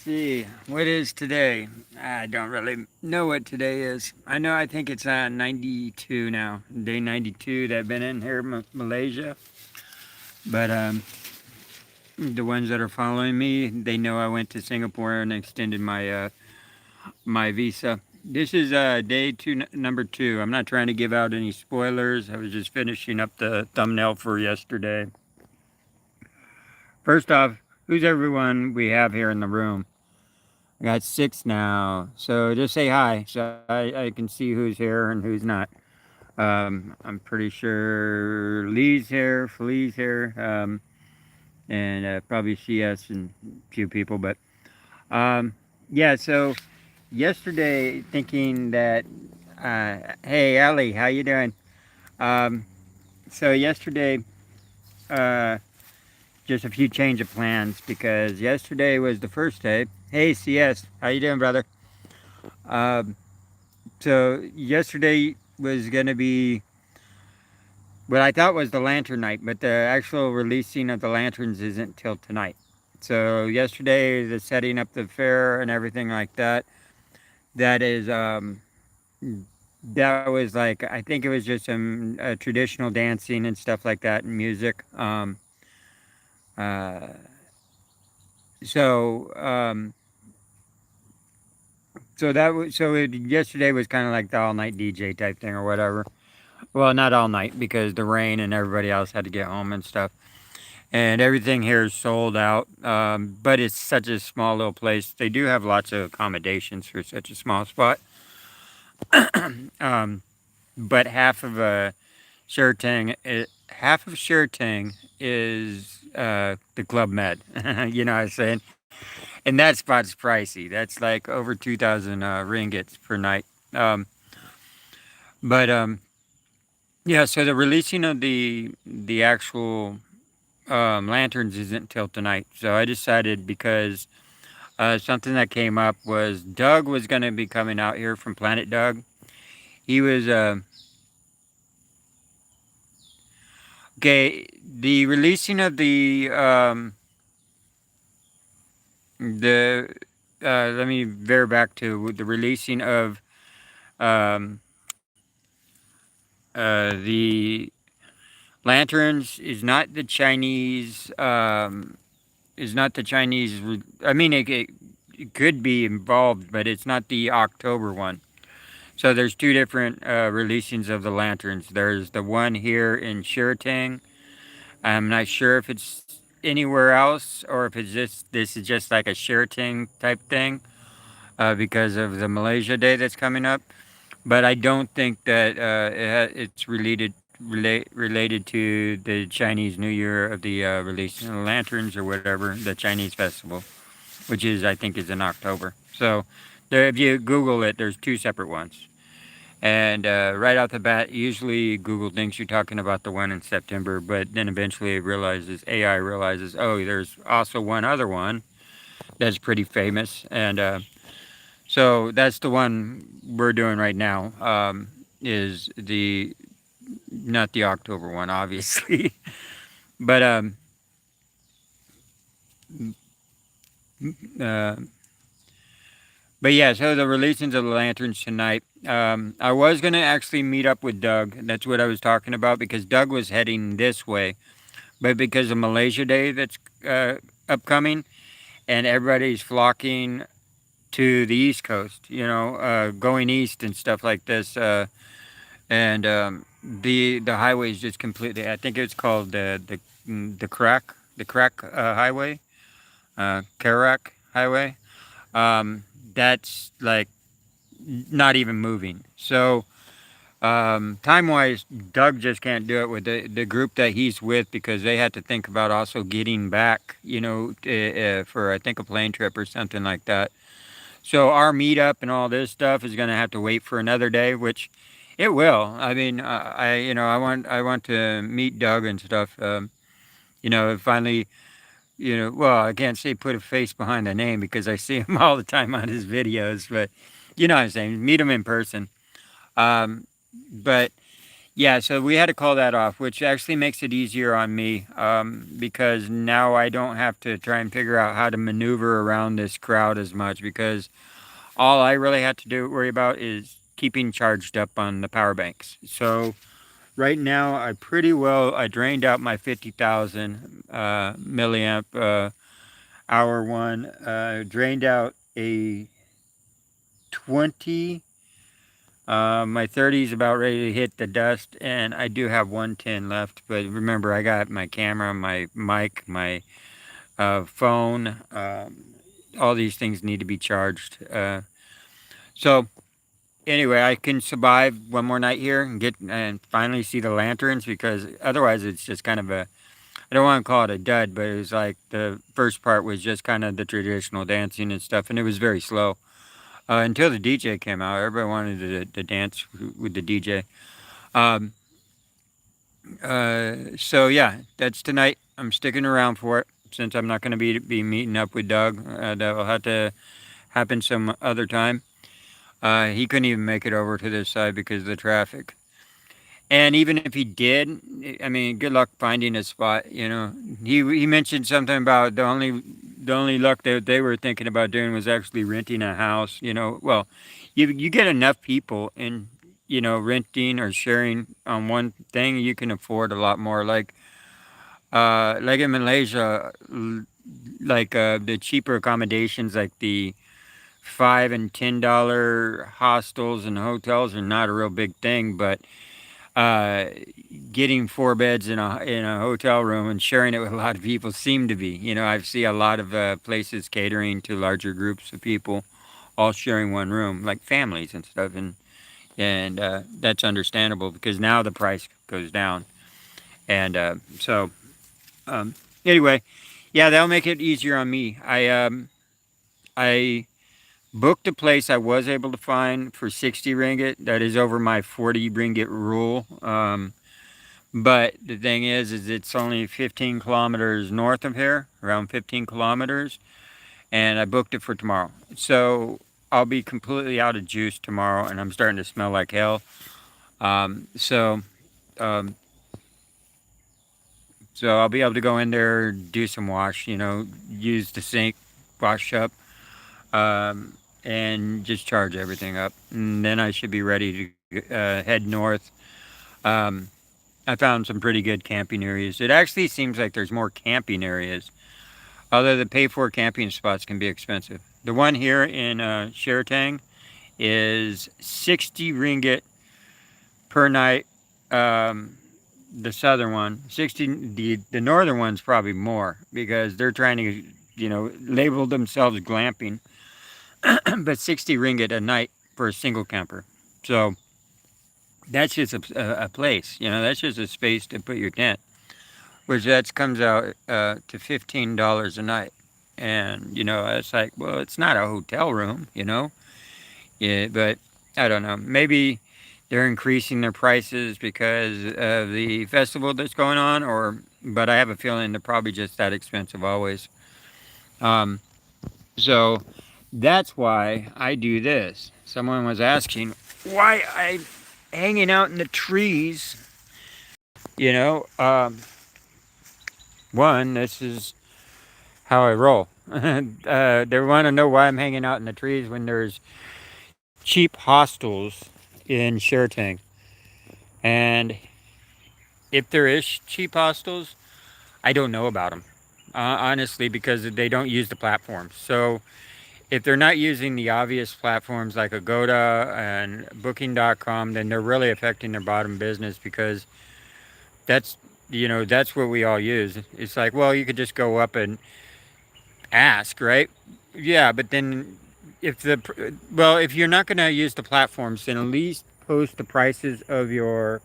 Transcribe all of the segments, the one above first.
see. What is today? I don't really know what today is. I think it's 92 now. Day 92 that I've been in here, Malaysia. But the ones that are following me, they know I went to Singapore and extended my visa. This is day number two. I'm not trying to give out any spoilers. I was just finishing up the thumbnail for yesterday. First off, who's everyone we have here in the room? I got six now. So just say hi so I can see who's here and who's not. I'm pretty sure Lee's here, Feli's here, and probably CS and a few people. But yeah, so yesterday thinking that, hey, Ellie, how you doing? Um, so yesterday, uh, just a few change of plans because yesterday was the first day. Hey, CS, how you doing, brother? Um, So yesterday was going to be what I thought was the lantern night, but the actual releasing of the lanterns isn't till tonight. So yesterday, the setting up the fair and everything like that, that is, that was like, I think it was just some traditional dancing and stuff like that and music. Uh, so, um, yesterday was kind of like the all night DJ type thing or whatever. Well, not all night because the rain and everybody else had to get home and stuff. And everything here is sold out. But it's such a small little place. They do have lots of accommodations for such a small spot. um, but half of Cherating is the Club Med. You know what I'm saying? And that spot's pricey. That's like over 2,000 ringgits per night. Um, but yeah, so the releasing of the actual lanterns isn't till tonight. So I decided because something that came up was Doug was going to be coming out here from Planet Doug. He was okay. The releasing of the let me veer back to the releasing of um, the lanterns is not the Chinese. I mean, it could be involved, but it's not the October one. So there's two different releasings of the lanterns. There's the one here in Cherating. I'm not sure if it's anywhere else or if it's just this is just like a Cherating type thing because of the Malaysia Day that's coming up. But I don't think that it's related to the Chinese New Year of the release of the lanterns or whatever the Chinese festival, which is I think is in October. So there, if you Google it, there's two separate ones. And right off the bat, usually Google thinks you're talking about the one in September, but then eventually it realizes AI realizes, oh, there's also one other one that's pretty famous, and so that's the one we're doing right now. Is the not the October one, obviously, but uh, but yeah. So the releasings of the lanterns tonight. I was gonna actually meet up with Doug. That's what I was talking about because Doug was heading this way, but because of Malaysia Day that's upcoming, and everybody's flocking to the East Coast. You know, going east and stuff like this. And the highway is just completely. I think it's called the crack highway, Karak highway. That's like not even moving. So time wise, Doug just can't do it with the group that he's with because they had to think about also getting back. You know, for I think a plane trip or something like that. So our meetup and all this stuff is going to have to wait for another day, which it will. I mean, I want to meet Doug and stuff. Finally, well, I can't say put a face behind the name because I see him all the time on his videos, but you know what I'm saying, meet him in person. Um, but Yeah, so we had to call that off, which actually makes it easier on me because now I don't have to try and figure out how to maneuver around this crowd as much because all I really had to do worry about is keeping charged up on the power banks. So right now, I drained out my 50,000 milliamp hour one, drained out a 20. My 30 is about ready to hit the dust, and I do have 110 left. But remember, I got my camera, my mic, my phone. All these things need to be charged. So anyway, I can survive one more night here and get and finally see the lanterns because otherwise it's just kind of a, I don't want to call it a dud, but it was like the first part was just kind of the traditional dancing and stuff, and it was very slow until the DJ came out. Everybody wanted to dance with the DJ. Um, so yeah, that's tonight. I'm sticking around for it since I'm not going to be meeting up with Doug. That will have to happen some other time. He couldn't even make it over to this side because of the traffic. And even if he did, I mean, good luck finding a spot. You know, he mentioned something about the only luck that they were thinking about doing was actually renting a house. You know, well, you get enough people and renting or sharing on one thing, you can afford a lot more. Like in Malaysia, like the cheaper accommodations, like the $5 and $10 hostels and hotels are not a real big thing, but uh, getting four beds in a hotel room and sharing it with a lot of people seem to be. I see a lot of places catering to larger groups of people, all sharing one room, like families and stuff, and that's understandable because now the price goes down, and so um, anyway, yeah, that'll make it easier on me. I booked a place I was able to find for 60 ringgit. That is over my 40 ringgit rule. But the thing is it's only 15 kilometers north of here, around 15 kilometers, and I booked it for tomorrow. So I'll be completely out of juice tomorrow, and I'm starting to smell like hell. Um, so, um, so I'll be able to go in there, do some wash, use the sink, wash up, and just charge everything up. And then I should be ready to head north. Um, I found some pretty good camping areas. It actually seems like there's more camping areas, although the pay-for camping spots can be expensive. The one here in Cherating is 60 ringgit per night. Um, the southern one, 60. The northern one's probably more because they're trying to, label themselves glamping, but 60 ringgit a night for a single camper. So that's just a place, that's just a space to put your tent, which that comes out to $15 a night. And, it's like, well, it's not a hotel room. Yeah, but I don't know. Maybe they're increasing their prices because of the festival that's going on, but I have a feeling they're probably just that expensive always. Um, so that's why I do this. Someone was asking why I'm hanging out in the trees. You know, um, One, this is how I roll. They want to know why I'm hanging out in the trees when there's cheap hostels in Cherating. And if there is cheap hostels, I don't know about them, honestly, because they don't use the platforms. So if they're not using the obvious platforms like Agoda and Booking.com, then they're really affecting their bottom business because that's that's what we all use. It's like, well, you could just go up and ask, right? Yeah, but then if you're not going to use the platforms, then at least post the prices of your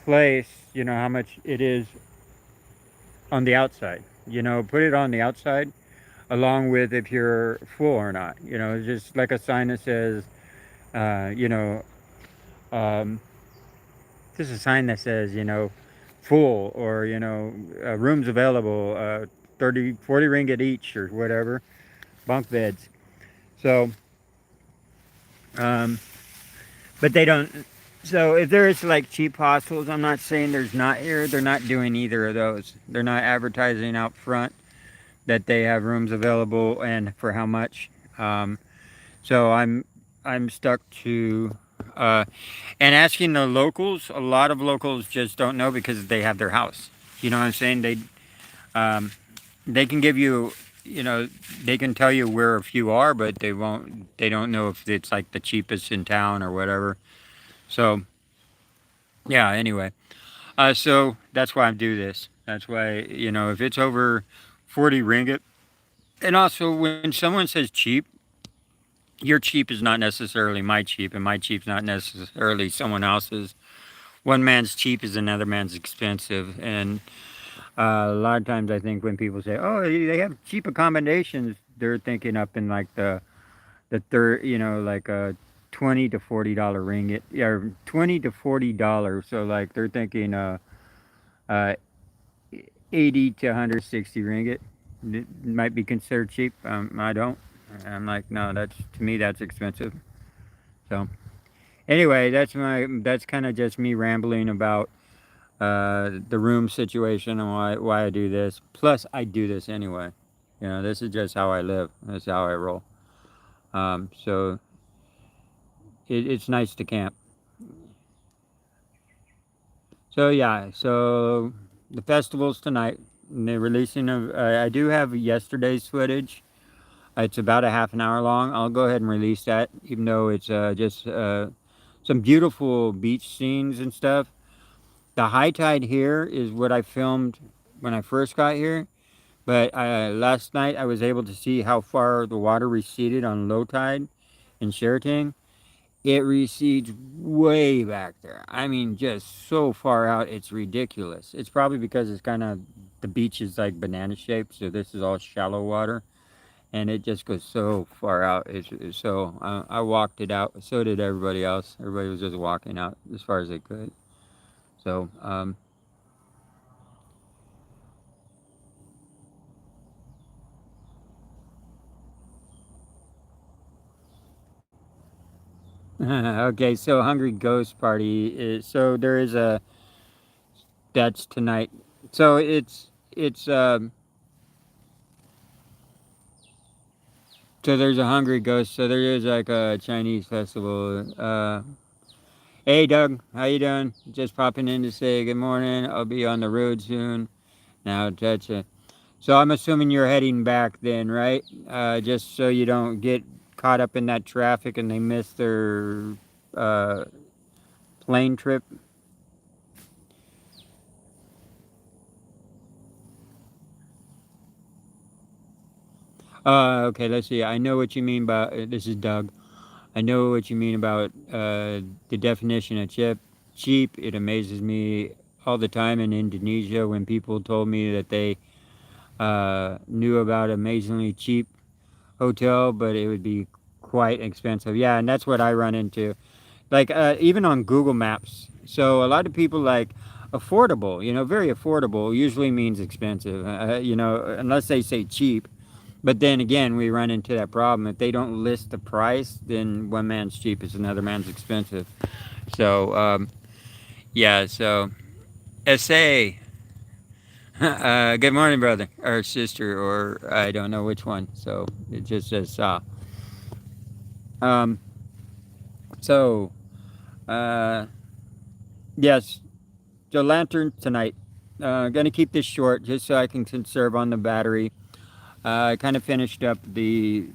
place. You know how much it is on the outside. Put it on the outside along with if you're full or not. Just like a sign that says, uh, you know, um, just a sign that says, full or rooms available, 30, 40 ringgit each or whatever, bunk beds. So, um, but they don't. So if there is like cheap hostels, I'm not saying there's not here. They're not doing either of those. They're not advertising out front that they have rooms available and for how much. Um, so I'm stuck to uh, and asking the locals. A lot of locals just don't know because they have their house. You know what I'm saying? Um, they can give you, you know, they can tell you where a few are, but they won't. They don't know if it's like the cheapest in town or whatever. So yeah. Anyway, so that's why I do this. That's why, if it's over 40 ringgit, and also when someone says cheap, your cheap is not necessarily my cheap, and my cheap's not necessarily someone else's. One man's cheap is another man's expensive, and a lot of times I think when people say, "Oh, they have cheap accommodations," they're thinking up in like the third, like a $20 to $40 ringgit, yeah, $20 to $40. So like they're thinking uh 80 to 160 ringgit. It might be considered cheap. I don't. I'm like, no, that's to me that's expensive. So anyway, that's kind of just me rambling about the room situation and why I do this. Plus, I do this anyway. This is just how I live. That's how I roll. So it's nice to camp. So yeah, so the festival's tonight. And they're releasing I do have yesterday's footage. It's about a half an hour long. I'll go ahead and release that, even though it's just some beautiful beach scenes and stuff. The high tide here is what I filmed when I first got here, but last night I was able to see how far the water receded on low tide in Cherating. It recedes way back there. I mean, just so far out, it's ridiculous. It's probably because it's kind of the beach is like banana shaped, so this is all shallow water, and it just goes so far out. So I walked it out. So did everybody else. Everybody was just walking out as far as they could. So okay. So Hungry Ghost Party is so there is a that's tonight. So it's so there's a Hungry Ghost. So there is like a Chinese festival. Hey Doug, how you doing? Just popping in to say good morning. I'll be on the road soon. Now that's it. So I'm assuming you're heading back then, right? Just so you don't get caught up in that traffic and they miss their uh, plane trip. Okay, let's see. I know what you mean by this is Doug. I know what you mean about the definition of cheap. It amazes me all the time in Indonesia when people told me that they knew about amazingly cheap hotel, but it would be quite expensive. Yeah, and that's what I run into. Like even on Google Maps. So a lot of people like affordable. Very affordable usually means expensive. Unless they say cheap. But then again, we run into that problem. If they don't list the price, then one man's cheap is another man's expensive. So yeah. So SA. Good morning, brother or sister, or I don't know which one. So it just says Um. So uh, yes. So lantern tonight. Gonna keep this short just so I can conserve on the battery. I kind of finished up the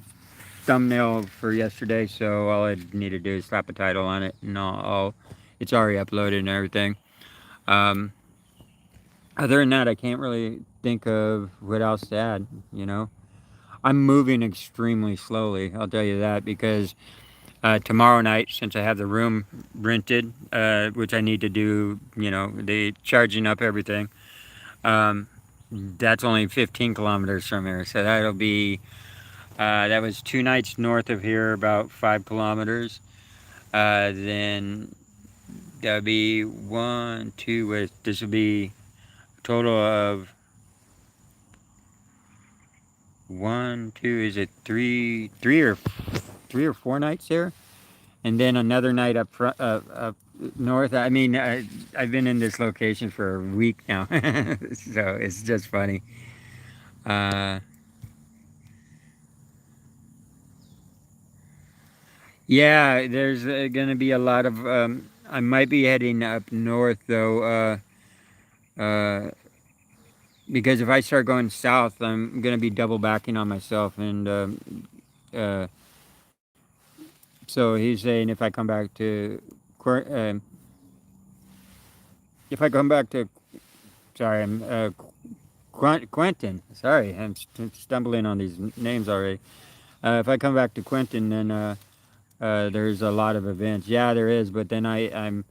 thumbnail for yesterday, so all I need to do is slap a title on it, and it's already uploaded and everything. Um, Other than that, I can't really think of what else to add. I'm moving extremely slowly. I'll tell you that because tomorrow night, since I have the room rented, which I need to do, the charging up everything. Um, that's only 15 kilometers from here, so that'll be that was 2 nights north of here, about 5 kilometers. Then that'll be one, two. This will be a total of one, two. Is it three or 4 nights here, and then another night up front. north. I mean, I've been in this location for a week now, so it's just funny. Uh, yeah, there's gonna be a lot of. I might be heading up north though, because if I start going south, I'm gonna be double backing on myself, and uh, so he's saying if I come back to, if I come back to, sorry, I'm Quentin. Sorry, I'm stumbling on these names already. If I come back to Quentin, then there's a lot of events. Yeah, there is, but then I've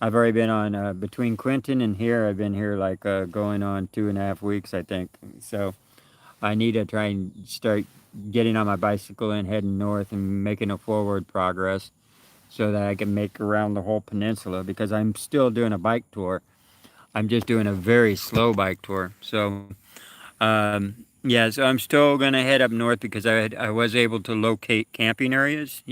already been on between Quentin and here. I've been here like going on 2.5 weeks, I think. So I need to try and start getting on my bicycle and heading north and making a forward progress so that I can make around the whole peninsula because I'm still doing a bike tour. I'm just doing a very slow bike tour. So yeah, so I'm still gonna head up north because I was able to locate camping areas.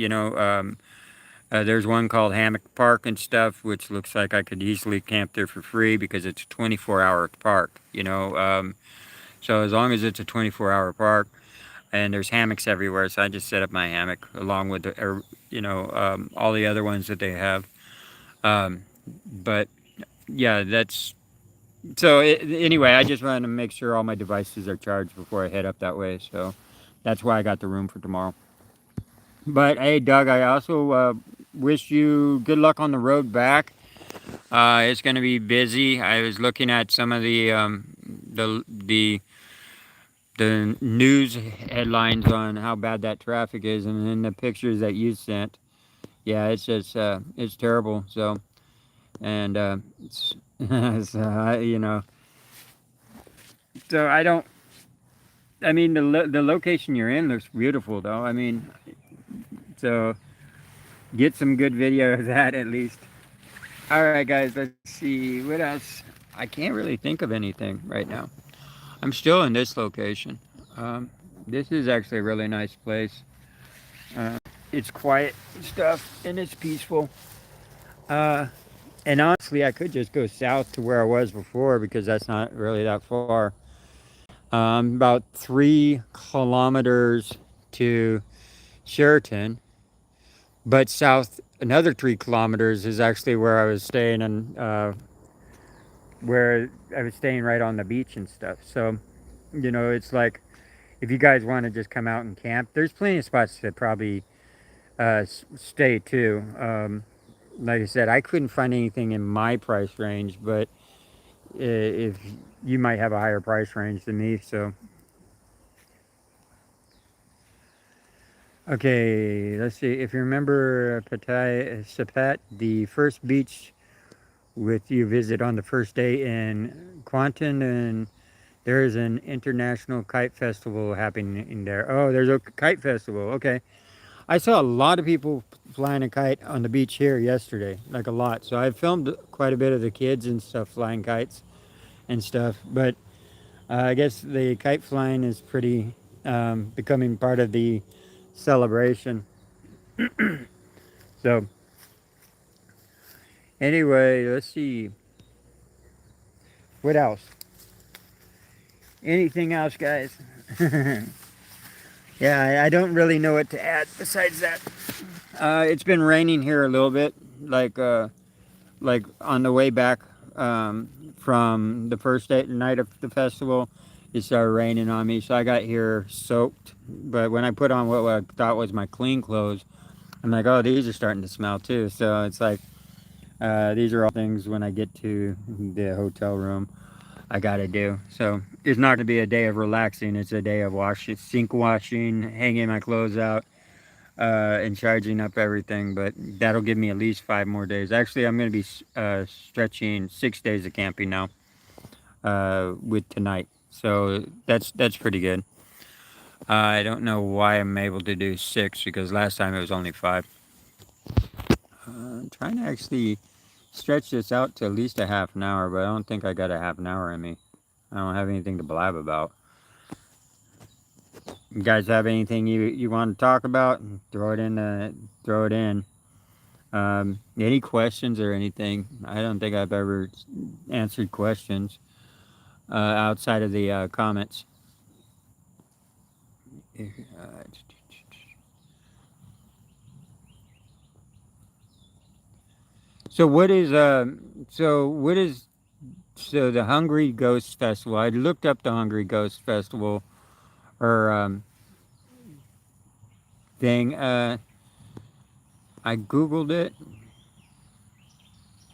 There's one called Hammock Park and stuff, which looks like I could easily camp there for free because it's a 24-hour park. So as long as it's a 24-hour park and there's hammocks everywhere, so I just set up my hammock along with all the other ones that they have. But yeah, that's so. Anyway, I just wanted to make sure all my devices are charged before I head up that way. So that's why I got the room for tomorrow. But hey, Doug, I also wish you good luck on the road back. It's going to be busy. I was looking at some of the news headlines on how bad that traffic is, and then the pictures that you sent. Yeah, it's just it's terrible. So and it's, so I don't. I mean, the location you're in looks beautiful, though. I mean, so get some good video of that at least. All right, guys. Let's see what else. I can't really think of anything right now. I'm still in this location. Um, this is actually a really nice place. It's quiet and stuff, and it's peaceful. Uh, and honestly, I could just go south to where I was before because that's not really that far. About 3 kilometers to Cherating, but south another 3 kilometers is actually where I was staying and where I was staying right on the beach and stuff. So, it's like if you guys want to just come out and camp, there's plenty of spots to probably stay too. Like I said, I couldn't find anything in my price range, but if you might have a higher price range than me, so okay, let's see. If you remember Pattaya Sapat, the first beach with you visit on the first day in Quanton, and there is an international kite festival happening in there. Oh, there's a kite festival. Okay. I saw a lot of people flying a kite on the beach here yesterday, like a lot. So I filmed quite a bit of the kids and stuff flying kites and stuff. But I guess the kite flying is pretty becoming part of the celebration. So anyway, let's see. What else? Anything else, guys? Yeah, I don't really know what to add besides that. It's been raining here a little bit, like on the way back from the first day, night of the festival. It started raining on me, so I got here soaked. But when I put on what I thought was my clean clothes, I'm like, oh, these are starting to smell too. So it's like these are all things when I get to the hotel room I gotta do. So it's not gonna be a day of relaxing. It's a day of washing, sink washing, hanging my clothes out, and charging up everything. But that'll give me at least 5 more days. Actually, I'm gonna be stretching 6 days of camping now with tonight. So that's pretty good. I don't know why I'm able to do 6 because last time it was only 5. I'm trying to actually stretch this out to at least a half an hour, but I don't think I got a half an hour in me. I don't have anything to blab about. You guys have anything you want to talk about? Throw it in. Any questions or anything? I don't think I've ever answered questions outside of the comments. Uh, so what is so what is so the Hungry Ghost Festival? I looked up the Hungry Ghost Festival or thing. I googled it.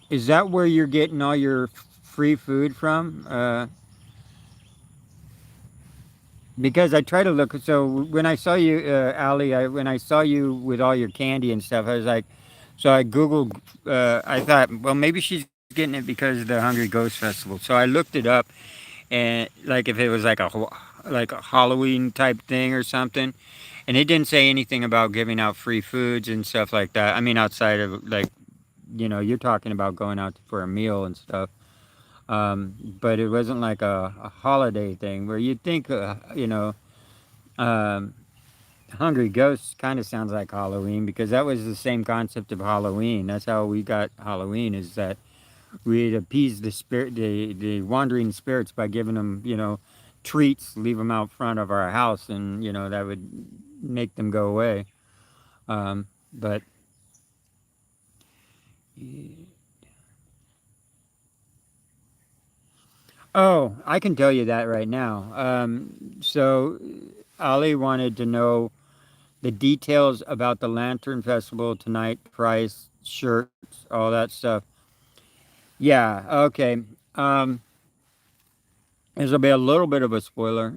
Is that where you're getting all your free food from? Because I try to look. So when I saw you, Ali, when I saw you with all your candy and stuff, I was like, so I googled. I thought, well, maybe she's getting it because of the Hungry Ghost Festival. So I looked it up, and like if it was like like a Halloween type thing or something, and it didn't say anything about giving out free foods and stuff like that. I mean, outside of like, you're talking about going out for a meal and stuff. But it wasn't like a holiday thing where you'd think, um, Hungry Ghosts kind of sounds like Halloween because that was the same concept of Halloween. That's how we got Halloween is that we'd appease the spirit, the wandering spirits by giving them, treats, leave them out front of our house, and that would make them go away. But oh, I can tell you that right now. So Ali wanted to know the details about the Lantern Festival tonight, price, shirts, all that stuff. Yeah, okay. Um, this will be a little bit of a spoiler.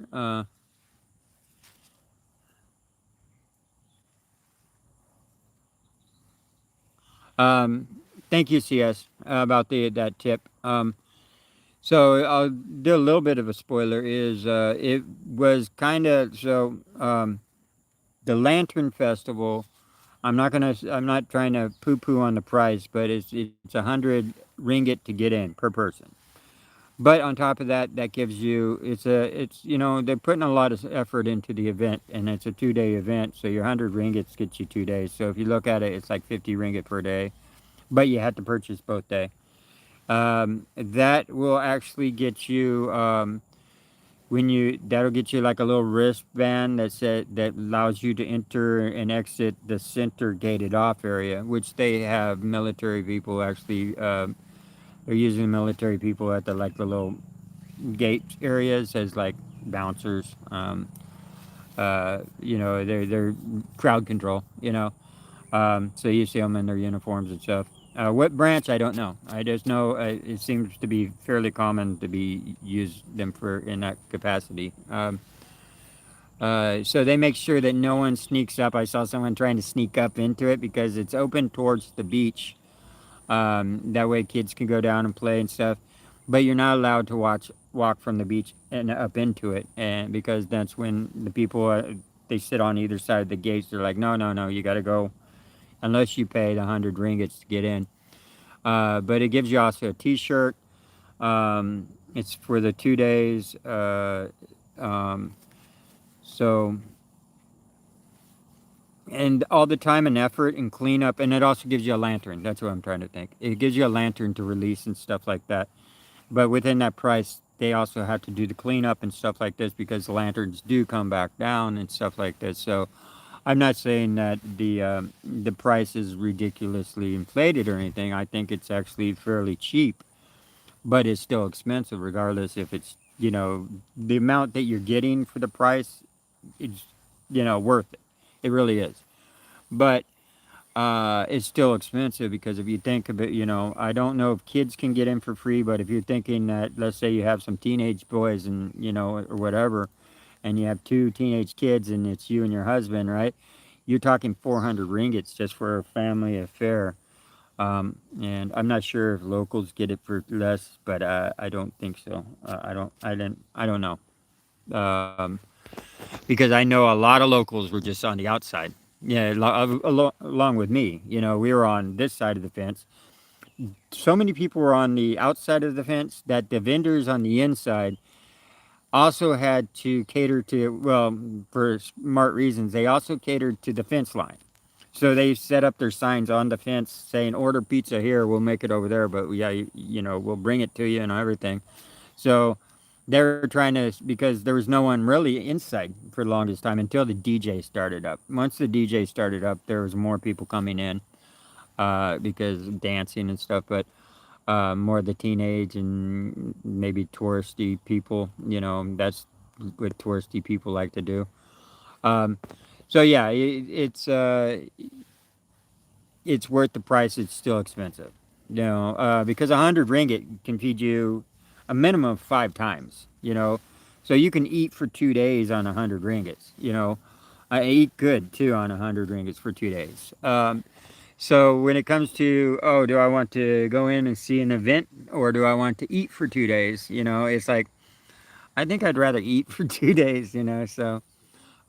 Um, Thank you, CS, about the that tip. So I'll do a little bit of a spoiler. Is it was kind of so the Lantern Festival. I'm not trying to poo poo on the price, but it's 100 ringgit to get in per person. But on top of that, that gives you it's they're putting a lot of effort into the event, and it's a 2 day event, so your 100 ringgits gets you 2 days. So if you look at it, it's like 50 ringgit per day, but you have to purchase both day. That will actually get you when you that'll get you like a little wristband that allows you to enter and exit the center gated off area, which they have military people actually. They're using military people at the little gate areas as like bouncers. They're crowd control. So you see them in their uniforms and stuff. What branch? I don't know. I just know it seems to be fairly common to be use them for in that capacity. So they make sure that no one sneaks up. I saw someone trying to sneak up into it because it's open towards the beach. That way kids can go down and play and stuff. But you're not allowed to walk from the beach and up into it, and because that's when the people they sit on either side of the gates. They're like, no, no, no, you got to go unless you pay the 100 ringgits to get in. But it gives you also a T-shirt. It's for the 2 days. Um, so and all the time and effort and cleanup, and it also gives you a lantern. That's what I'm trying to think. It gives you a lantern to release and stuff like that. But within that price, they also have to do the cleanup and stuff like this because the lanterns do come back down and stuff like this. So I'm not saying that the price is ridiculously inflated or anything. I think it's actually fairly cheap, but it's still expensive regardless if it's the amount that you're getting for the price. It's worth it. It really is. But it's still expensive because if you think of it, I don't know if kids can get in for free, but if you're thinking that, let's say you have some teenage boys and, or whatever, and you have two teenage kids and it's you and your husband, right? You're talking 400 ringgits just for a family affair. And I'm not sure if locals get it for less, but I don't think so. I don't know. Um, because I know a lot of locals were just on the outside. Yeah, along with me, we were on this side of the fence. So many people were on the outside of the fence that the vendors on the inside also had to cater to, well, for smart reasons, they also catered to the fence line. So they set up their signs on the fence saying, "Order pizza here. We'll make it over there, but yeah, we'll bring it to you and everything." So they're trying to, because there was no one really inside for the longest time until the DJ started up. Once the DJ started up, there was more people coming in because of dancing and stuff, but more of the teenage and maybe touristy people. That's what touristy people like to do. Um, so yeah, it's worth the price. It's still expensive, because 100 ringgit can feed you a minimum of 5 times. So you can eat for 2 days on 100 ringgits. I eat good too on 100 ringgits for 2 days. So when it comes to, oh, do I want to go in and see an event or do I want to eat for 2 days? It's like I think I'd rather eat for 2 days. So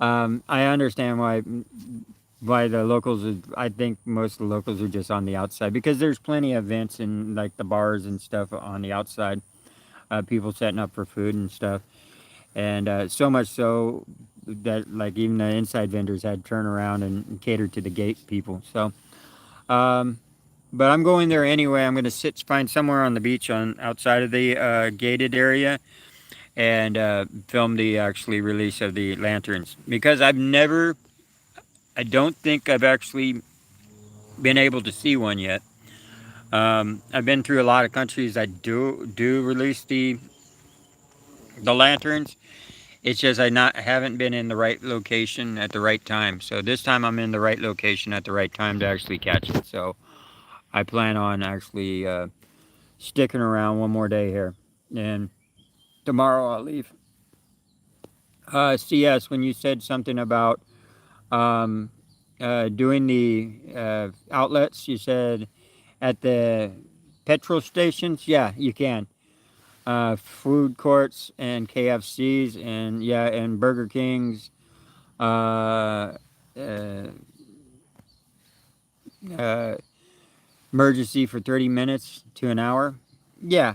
I understand why the locals. I think most of the locals are just on the outside because there's plenty of events and like the bars and stuff on the outside. People setting up for food and stuff, and so much so that like even the inside vendors had to turn around and cater to the gate people. So. Um, but I'm going there anyway. I'm going to find somewhere on the beach on outside of the gated area and film the actually release of the lanterns because I don't think I've actually been able to see one yet. I've been through a lot of countries that do release the lanterns. It's just I haven't been in the right location at the right time. So this time I'm in the right location at the right time to actually catch it. So I plan on actually sticking around one more day here, and tomorrow I'll leave. CS, when you said something about um, doing the outlets, you said at the petrol stations. Yeah, you can. Food courts and KFCs and yeah, and Burger Kings. Uh, uh, uh, Emergency for 30 minutes to an hour. Yeah,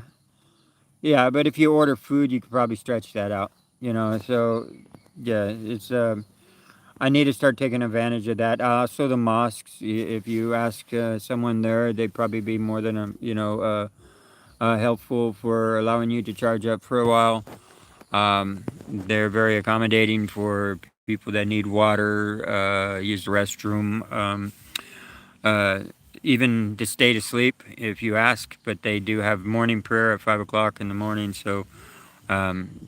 yeah, but if you order food, you could probably stretch that out. So yeah, it's. I need to start taking advantage of that. Also, the mosques. If you ask someone there, they'd probably be more than helpful for allowing you to charge up for a while. They're very accommodating for people that need water, use the restroom, uh, even to stay to sleep if you ask. But they do have morning prayer at 5 o'clock in the morning, so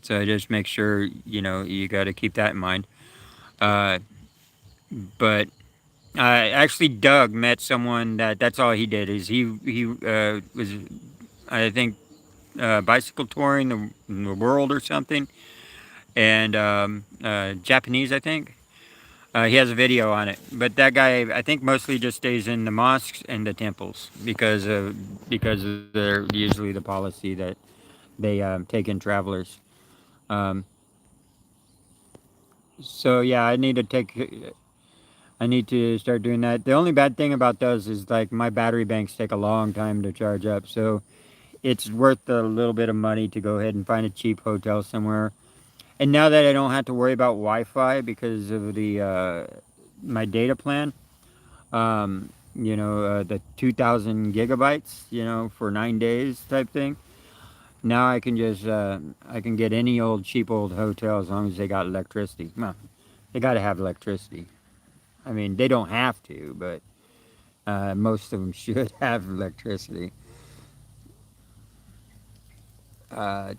just make sure you got to keep that in mind. Uh, but actually, Doug met someone that's all he did is he was I think bicycle touring the world or something, and Japanese I think. He has a video on it, but that guy I think mostly just stays in the mosques and the temples because of their usually the policy that they take in travelers. Um, so yeah, I need to start doing that. The only bad thing about those is like my battery banks take a long time to charge up, so it's worth a little bit of money to go ahead and find a cheap hotel somewhere. And now that I don't have to worry about Wi-Fi because of the my data plan, the 2,000 gigabytes, for 9 days type thing. Now I can get any old cheap old hotel as long as they got electricity. Well, they got to have electricity. I mean, they don't have to, but most of them should have electricity. Uh,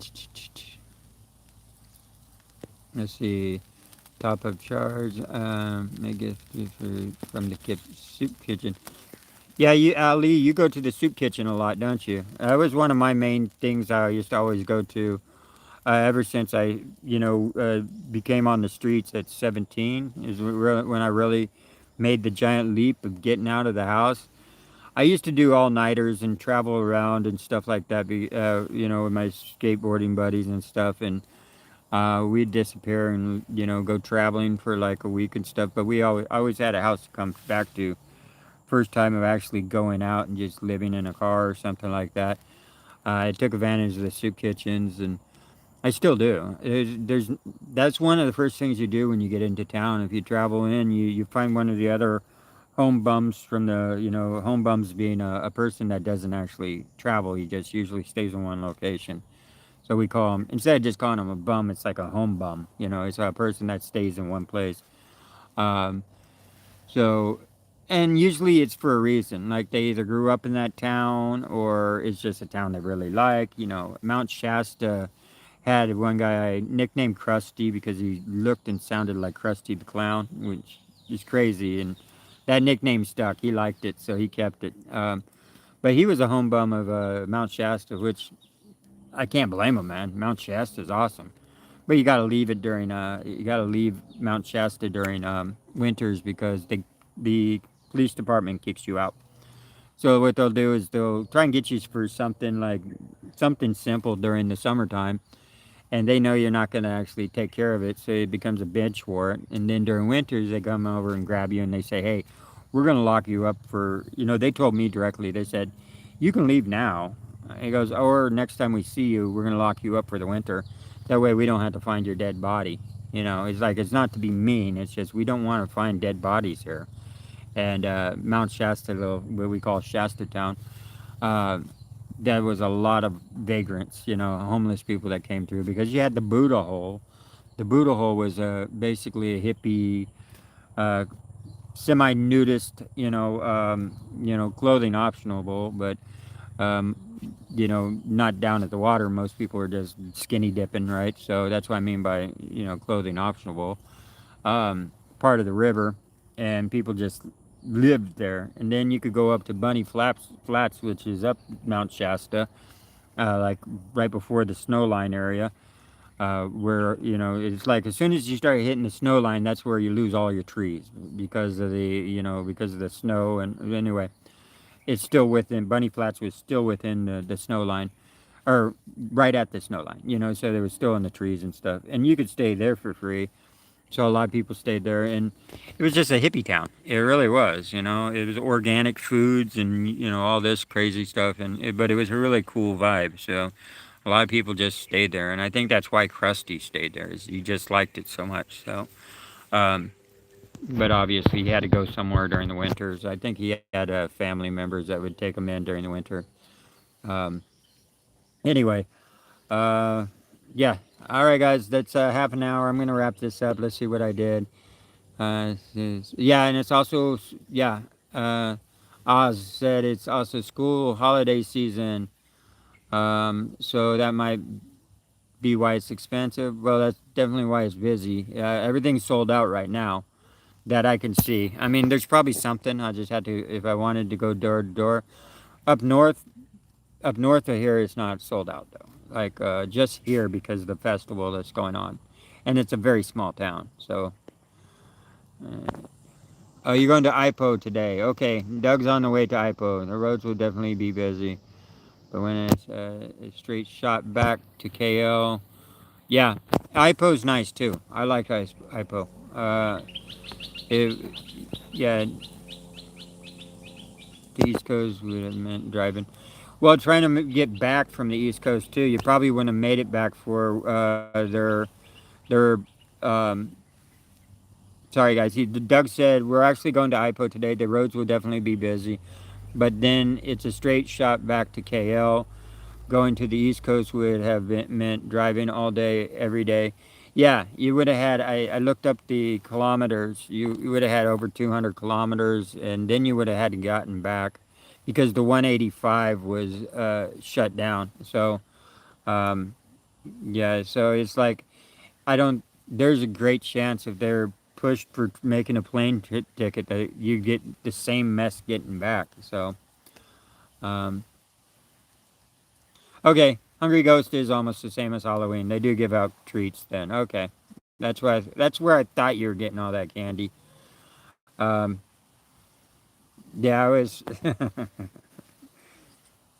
let's see. Top up charge. I guess from the soup kitchen. Yeah, Ali, you go to the soup kitchen a lot, don't you? That was one of my main things I used to always go to ever since I, became on the streets at 17. Is when I really made the giant leap of getting out of the house. I used to do all-nighters and travel around and stuff like that, with my skateboarding buddies and stuff, and we'd disappear and, go traveling for like a week and stuff, but we always had a house to come back to. First time of actually going out and just living in a car or something like that. I took advantage of the soup kitchens, and I still do. That's one of the first things you do when you get into town. If you travel in, you find one of the other home bums from the, home bums being a person that doesn't actually travel. He just usually stays in one location. So we call him, instead of just calling him a bum, it's like a home bum. It's a person that stays in one place. Um, so, and usually it's for a reason. Like they either grew up in that town or it's just a town they really like. Mount Shasta had one guy I nicknamed Krusty because he looked and sounded like Krusty the Clown, which is crazy. And that nickname stuck. He liked it, so he kept it. But he was a home bum of Mount Shasta, which I can't blame him, man. Mount Shasta is awesome. But you got to leave it during. You got to leave Mount Shasta during winters because the police department kicks you out. So what they'll do is they'll try and get you for something like something simple during the summertime, and they know you're not going to actually take care of it, so it becomes a bench warrant. And then during winters, they come over and grab you and they say, "Hey, we're going to lock you up for." They told me directly. They said, "You can leave now." He goes, "Or next time we see you, we're going to lock you up for the winter. That way, we don't have to find your dead body." It's like it's not to be mean. It's just we don't want to find dead bodies here. And Mount Shasta, what we call Shasta Town, uh, there was a lot of vagrants, homeless people that came through because you had the Buddha Hole. The Buddha Hole was basically a hippie, uh, semi-nudist, clothing optional, but um, not down at the water. Most people are just skinny dipping, right? So that's what I mean by clothing optional. Part of the river, and people just lived there. And then you could go up to Flats, which is up Mount Shasta, like right before the snow line area, where it's like as soon as you start hitting the snow line, that's where you lose all your trees because of the snow. And anyway, it's still within Bunny Flats was still within the snow line, or right at the snow line. So they were still in the trees and stuff, and you could stay there for free. So a lot of people stayed there, and it was just a hippie town. It really was. It was organic foods and all this crazy stuff, but it was a really cool vibe. So a lot of people just stayed there, and I think that's why Krusty stayed there. Is he just liked it so much. So, um, but obviously he had to go somewhere during the winters. I think he had family members that would take him in during the winter. Um, anyway, uh, yeah. All right, guys, that's half an hour. I'm gonna wrap this up. Let's see what I did. Yeah, and it's also yeah. Uh, Oz said it's also school holiday season, so that might be why it's expensive. Well, that's definitely why it's busy. Everything's sold out right now that I can see. I mean, there's probably something. I just had to if I wanted to go door to door. Up north, up north of here, it's not sold out though. Like just here because of the festival that's going on, and it's a very small town, so. Oh, you're going to IPO today. Okay, Doug's on the way to IPO. The roads will definitely be busy. But when it's a straight shot back to KL, yeah, IPO's nice too. I like IPO. It, yeah, the East Coast would have meant driving. Well, trying to get back from the East Coast too, you probably wouldn't have made it back for their sorry guys. Doug said we're actually going to IPO today. The roads will definitely be busy. But then it's a straight shot back to KL. Going to the East Coast would have meant driving all day, every day. Yeah, you would have had, I looked up the kilometers, you would have had over 200 kilometers, and then you would have had to gotten back because the 185 was shut down. So, um, yeah, so it's like, there's a great chance if they're pushed for making a plane ticket that you get the same mess getting back. So, um, okay, Hungry Ghost is almost the same as Halloween. They do give out treats then. Okay, that's where I thought you were getting all that candy. Um, yeah, I was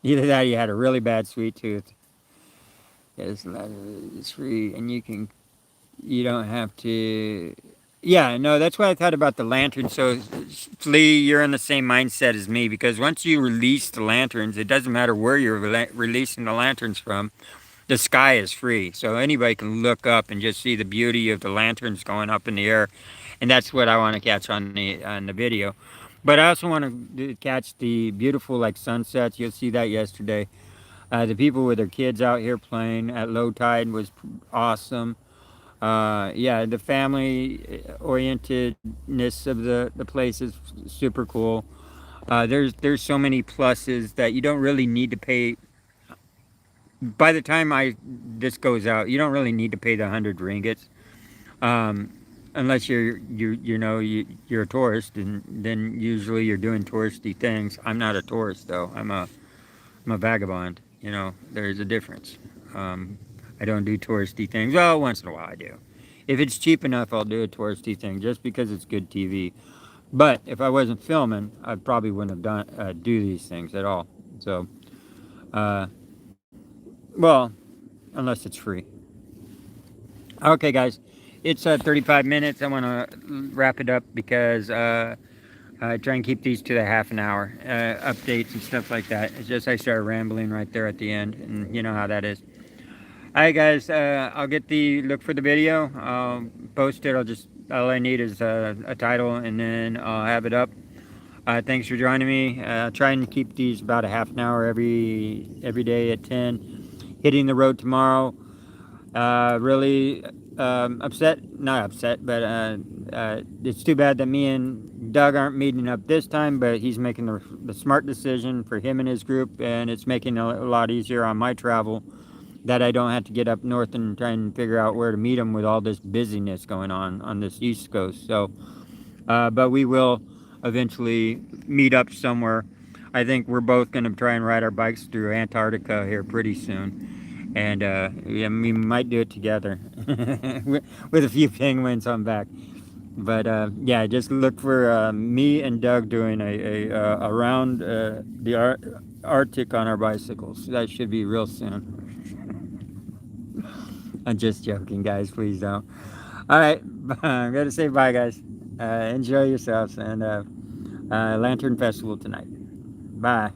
either that or you had a really bad sweet tooth. It's free, and you don't have to. Yeah, no, that's what I thought about the lantern. So, Lee, you're in the same mindset as me because once you release the lanterns, it doesn't matter where you're releasing the lanterns from. The sky is free, so anybody can look up and just see the beauty of the lanterns going up in the air, and that's what I want to catch on the video. But I also want to catch the beautiful like sunsets. You'll see that yesterday. The people with their kids out here playing at low tide was awesome. Yeah, the family orientedness of the place is super cool. There's so many pluses that you don't really need to pay. By the time I this goes out, you don't really need to pay the 100 ringgits, um, unless you're a tourist, and then usually you're doing touristy things. I'm not a tourist though. I'm a vagabond. There's a difference. Um, I don't do touristy things. Well, once in a while I do. If it's cheap enough, I'll do a touristy thing just because it's good TV. But if I wasn't filming, I probably wouldn't have do these things at all. So, uh, well, unless it's free. Okay, guys, it's 35 minutes. I want to wrap it up because I try and keep these to the half an hour updates and stuff like that. It's just I started rambling right there at the end, and you know how that is. All right, guys. I'll get the look for the video. I'll post it. All I need is a title, and then I'll have it up. Thanks for joining me. Trying to keep these about a half an hour every day at 10. Hitting the road tomorrow. Really upset. Not upset, but it's too bad that me and Doug aren't meeting up this time. But he's making the smart decision for him and his group, and it's making a lot easier on my travel. That I don't have to get up north and try and figure out where to meet him with all this busyness going on this East Coast. So, but we will eventually meet up somewhere. I think we're both going to try and ride our bikes through Antarctica here pretty soon. And yeah, we might do it together with a few penguins on back. But yeah, just look for me and Doug doing a around the Arctic on our bicycles. That should be real soon. I'm just joking, guys. Please don't. All right, I'm gonna say bye, guys. Enjoy yourselves and Lantern Festival tonight. Bye.